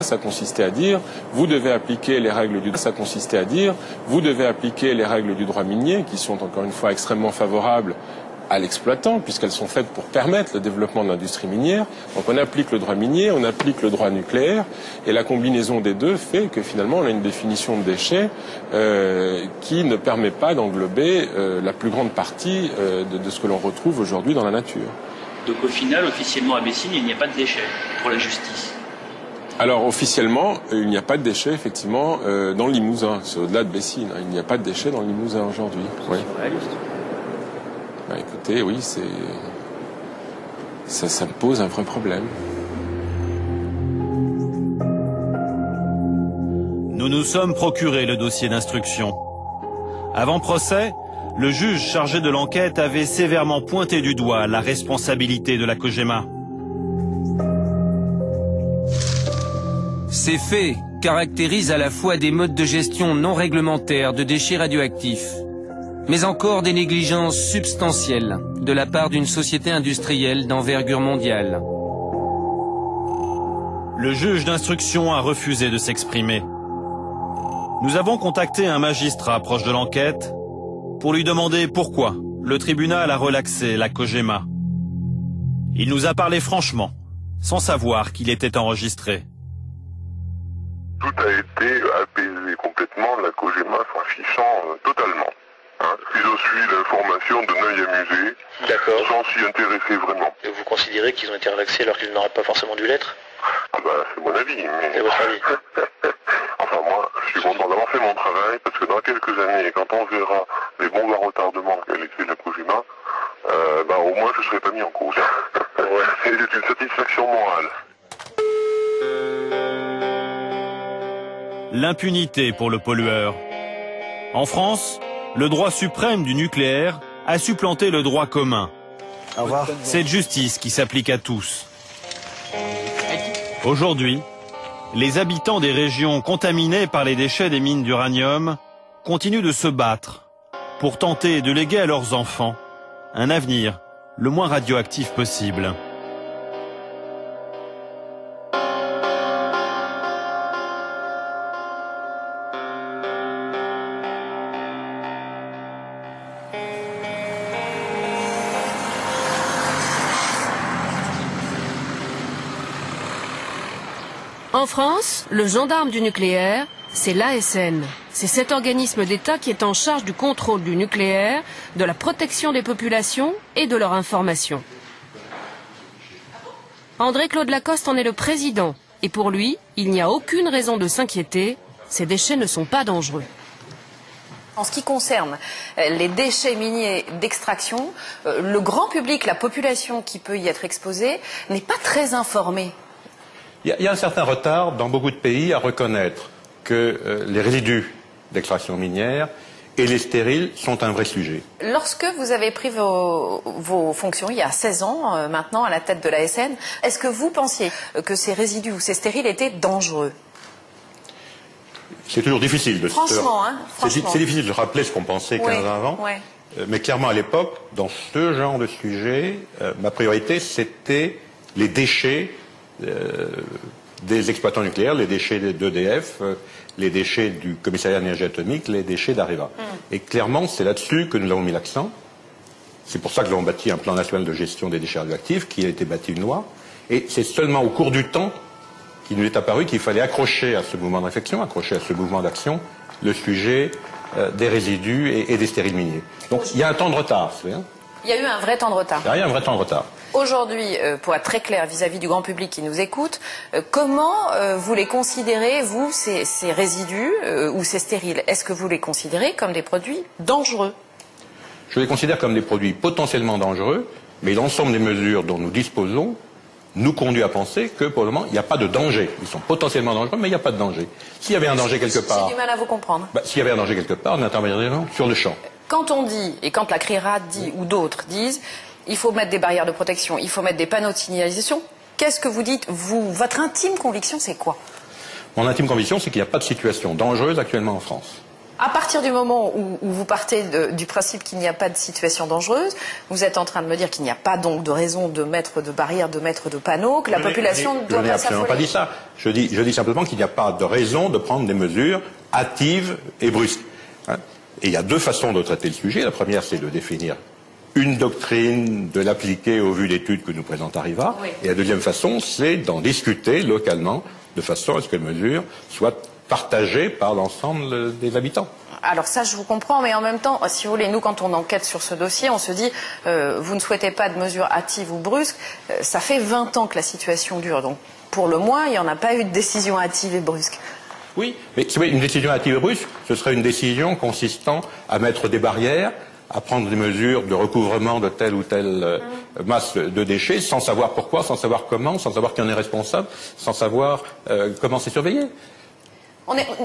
Ça consistait à dire, vous devez appliquer les règles du droit minier, qui sont encore une fois extrêmement favorables à l'exploitant, puisqu'elles sont faites pour permettre le développement de l'industrie minière. Donc on applique le droit minier, on applique le droit nucléaire, et la combinaison des deux fait que finalement on a une définition de déchets qui ne permet pas d'englober la plus grande partie de ce que l'on retrouve aujourd'hui dans la nature. Donc au final, officiellement à Bessines, il n'y a pas de déchets pour la justice. Alors officiellement, il n'y a pas de déchets effectivement dans le Limousin, c'est au-delà de Bessines, il n'y a pas de déchets dans le Limousin aujourd'hui. Oui. Bah, écoutez, oui, ça me pose un vrai problème. Nous nous sommes procuré le dossier d'instruction. Avant procès, le juge chargé de l'enquête avait sévèrement pointé du doigt la responsabilité de la COGEMA. Ces faits caractérisent à la fois des modes de gestion non réglementaires de déchets radioactifs, mais encore des négligences substantielles de la part d'une société industrielle d'envergure mondiale. Le juge d'instruction a refusé de s'exprimer. Nous avons contacté un magistrat proche de l'enquête pour lui demander pourquoi le tribunal a relaxé la COGEMA. Il nous a parlé franchement, sans savoir qu'il était enregistré. Tout a été apaisé complètement, la COGEMA s'en fichant totalement. Ils suivent l'information de l'œil amusé, sans s'y intéresser vraiment. Et vous considérez qu'ils ont été relaxés alors qu'ils n'auraient pas forcément dû l'être? Ah bah c'est mon avis. Mais... C'est votre avis. Enfin moi, je suis content d'avoir fait mon travail, parce que dans quelques années, quand on verra les bombes à retardement qu'a laissé la COGEMA, au moins je ne serai pas mis en cause. C'est une satisfaction morale. L'impunité pour le pollueur. En France, le droit suprême du nucléaire a supplanté le droit commun. Au revoir. Cette justice qui s'applique à tous. Aujourd'hui, les habitants des régions contaminées par les déchets des mines d'uranium continuent de se battre pour tenter de léguer à leurs enfants un avenir le moins radioactif possible. En France, le gendarme du nucléaire, c'est l'ASN. C'est cet organisme d'État qui est en charge du contrôle du nucléaire, de la protection des populations et de leur information. André-Claude Lacoste en est le président. Et pour lui, il n'y a aucune raison de s'inquiéter. Ces déchets ne sont pas dangereux. En ce qui concerne les déchets miniers d'extraction, le grand public, la population qui peut y être exposée, n'est pas très informée. Il y a un certain retard dans beaucoup de pays à reconnaître que les résidus d'extraction minière et les stériles sont un vrai sujet. Lorsque vous avez pris vos fonctions, il y a 16 ans maintenant, à la tête de l'ASN, est-ce que vous pensiez que ces résidus ou ces stériles étaient dangereux? C'est toujours difficile de franchement. C'est difficile de rappeler ce qu'on pensait 15 ans avant. Ouais. Mais clairement, à l'époque, dans ce genre de sujet, ma priorité, c'était les déchets des exploitants nucléaires, les déchets d'EDF, les déchets du commissariat d'énergie atomique, les déchets d'Areva. Et clairement, c'est là-dessus que nous avons mis l'accent. C'est pour ça que nous avons bâti un plan national de gestion des déchets radioactifs, qui a été bâti une loi. Et c'est seulement au cours du temps qu'il nous est apparu qu'il fallait accrocher à ce mouvement de réflexion, accrocher à ce mouvement d'action, le sujet des résidus et des stériles miniers. Donc il y a un temps de retard. Il y a eu un vrai temps de retard. Il y a un vrai temps de retard. Aujourd'hui, pour être très clair vis-à-vis du grand public qui nous écoute, comment vous les considérez, vous, ces résidus ou ces stériles? Est-ce que vous les considérez comme des produits dangereux? Je les considère comme des produits potentiellement dangereux, mais l'ensemble des mesures dont nous disposons nous conduit à penser que pour le moment, il n'y a pas de danger. Ils sont potentiellement dangereux, mais il n'y a pas de danger. S'il y avait un danger quelque part... J'ai du mal à vous comprendre. S'il y avait un danger quelque part, on interviendrait sur le champ. Quand on dit, et quand la CRIRA dit, ou d'autres disent, il faut mettre des barrières de protection, il faut mettre des panneaux de signalisation, qu'est-ce que vous dites, vous? Votre intime conviction, c'est quoi? Mon intime conviction, c'est qu'il n'y a pas de situation dangereuse actuellement en France. À partir du moment où vous partez du principe qu'il n'y a pas de situation dangereuse, vous êtes en train de me dire qu'il n'y a pas donc de raison de mettre de barrières, de mettre de panneaux, que la population ne doit pas s'affoler. Je n'ai absolument pas dit ça. Je dis simplement qu'il n'y a pas de raison de prendre des mesures hâtives et brusques. Hein. Et il y a deux façons de traiter le sujet. La première, c'est de définir une doctrine, de l'appliquer au vu d'études que nous présente Arriva. Oui. Et la deuxième façon, c'est d'en discuter localement, de façon à ce que les mesures soient partagées par l'ensemble des habitants. Alors ça, je vous comprends, mais en même temps, si vous voulez, nous, quand on enquête sur ce dossier, on se dit, vous ne souhaitez pas de mesures hâtives ou brusques, ça fait 20 ans que la situation dure, donc pour le moins, il n'y en a pas eu de décision hâtive et brusque. Oui, mais une décision hâtive et brusque, ce serait une décision consistant à mettre des barrières, à prendre des mesures de recouvrement de telle ou telle masse de déchets, sans savoir pourquoi, sans savoir comment, sans savoir qui en est responsable, sans savoir comment c'est surveillé.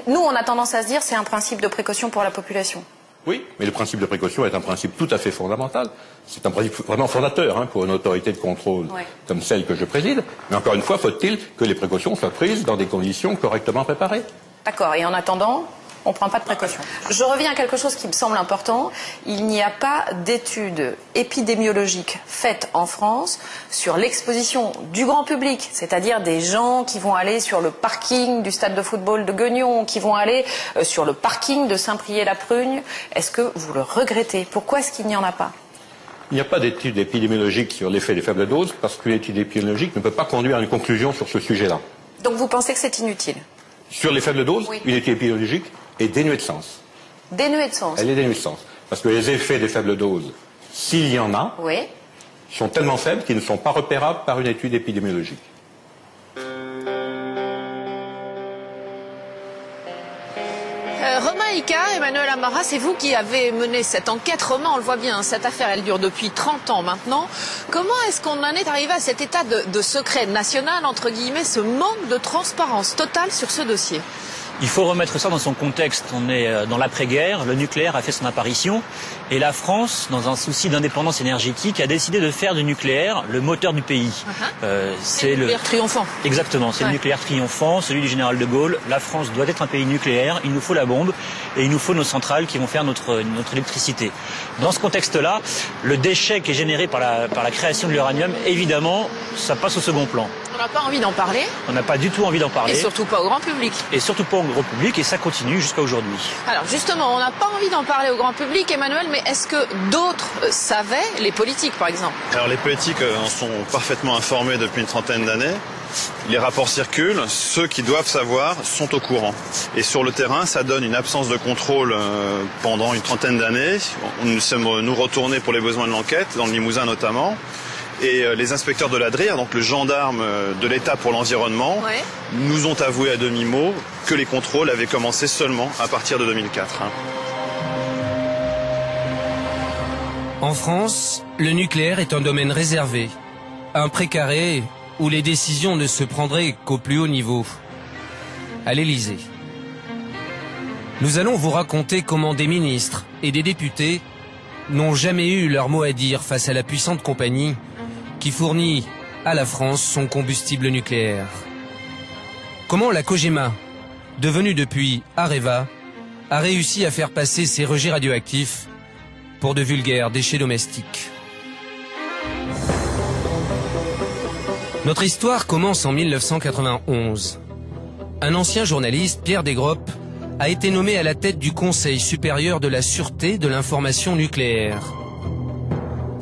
Nous, on a tendance à se dire c'est un principe de précaution pour la population. Oui, mais le principe de précaution est un principe tout à fait fondamental. C'est un principe vraiment fondateur pour une autorité de contrôle comme celle que je préside. Mais encore une fois, faut-il que les précautions soient prises dans des conditions correctement préparées. D'accord, et en attendant, on ne prend pas de précautions. Je reviens à quelque chose qui me semble important. Il n'y a pas d'études épidémiologiques faites en France sur l'exposition du grand public, c'est-à-dire des gens qui vont aller sur le parking du stade de football de Guignon, qui vont aller sur le parking de Saint-Priest-la-Prugne. Est-ce que vous le regrettez? Pourquoi est-ce qu'il n'y en a pas? Il n'y a pas d'études épidémiologiques sur l'effet des faibles doses, parce qu'une étude épidémiologique ne peut pas conduire à une conclusion sur ce sujet-là. Donc vous pensez que c'est inutile? Sur les faibles doses, une étude épidémiologique est dénuée de sens. Dénuée de sens? Elle est dénuée de sens. Parce que les effets des faibles doses, s'il y en a, sont tellement faibles qu'ils ne sont pas repérables par une étude épidémiologique. Romain Icard, Emmanuel Amara, c'est vous qui avez mené cette enquête. Romain, on le voit bien, cette affaire, elle dure depuis 30 ans maintenant. Comment est-ce qu'on en est arrivé à cet état de secret national, entre guillemets, ce manque de transparence totale sur ce dossier? Il faut remettre ça dans son contexte. On est dans l'après-guerre, le nucléaire a fait son apparition et la France, dans un souci d'indépendance énergétique, a décidé de faire du nucléaire le moteur du pays. C'est le nucléaire triomphant. Exactement, c'est le nucléaire triomphant, celui du général de Gaulle. La France doit être un pays nucléaire, il nous faut la bombe et il nous faut nos centrales qui vont faire notre électricité. Dans ce contexte-là, le déchet qui est généré par la création de l'uranium, évidemment, ça passe au second plan. On n'a pas envie d'en parler. On n'a pas du tout envie d'en parler. Et surtout pas au grand public. Et surtout pas au grand public, et ça continue jusqu'à aujourd'hui. Alors justement, on n'a pas envie d'en parler au grand public, Emmanuel, mais est-ce que d'autres savaient, les politiques par exemple? Alors les politiques en sont parfaitement informés depuis une trentaine d'années. Les rapports circulent, ceux qui doivent savoir sont au courant. Et sur le terrain, ça donne une absence de contrôle pendant une trentaine d'années. Nous sommes retournés pour les besoins de l'enquête, dans le Limousin notamment. Et les inspecteurs de l'ADRIR, donc le gendarme de l'État pour l'environnement, nous ont avoué à demi-mot que les contrôles avaient commencé seulement à partir de 2004. En France, le nucléaire est un domaine réservé, un précaré où les décisions ne se prendraient qu'au plus haut niveau, à l'Élysée. Nous allons vous raconter comment des ministres et des députés n'ont jamais eu leur mot à dire face à la puissante compagnie qui fournit à la France son combustible nucléaire. Comment la Cogema, devenue depuis Areva, a réussi à faire passer ses rejets radioactifs pour de vulgaires déchets domestiques. Notre histoire commence en 1991. Un ancien journaliste, Pierre Desgroppes, a été nommé à la tête du Conseil supérieur de la sûreté de l'information nucléaire.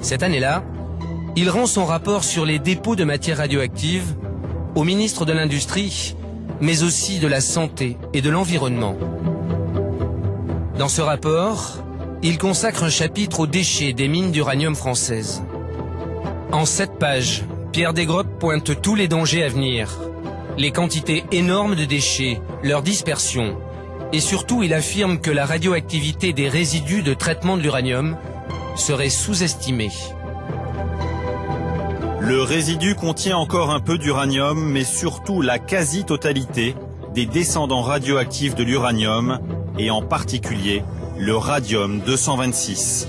Cette année-là, il rend son rapport sur les dépôts de matières radioactives au ministre de l'Industrie, mais aussi de la Santé et de l'Environnement. Dans ce rapport, il consacre un chapitre aux déchets des mines d'uranium françaises. En 7 pages, Pierre Desgroppes pointe tous les dangers à venir, les quantités énormes de déchets, leur dispersion, et surtout il affirme que la radioactivité des résidus de traitement de l'uranium serait sous-estimée. Le résidu contient encore un peu d'uranium, mais surtout la quasi-totalité des descendants radioactifs de l'uranium, et en particulier le radium-226.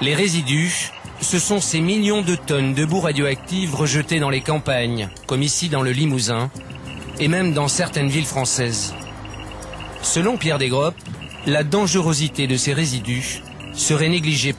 Les résidus, ce sont ces millions de tonnes de boue radioactive rejetées dans les campagnes, comme ici dans le Limousin, et même dans certaines villes françaises. Selon Pierre Desgroppes, la dangerosité de ces résidus serait négligée par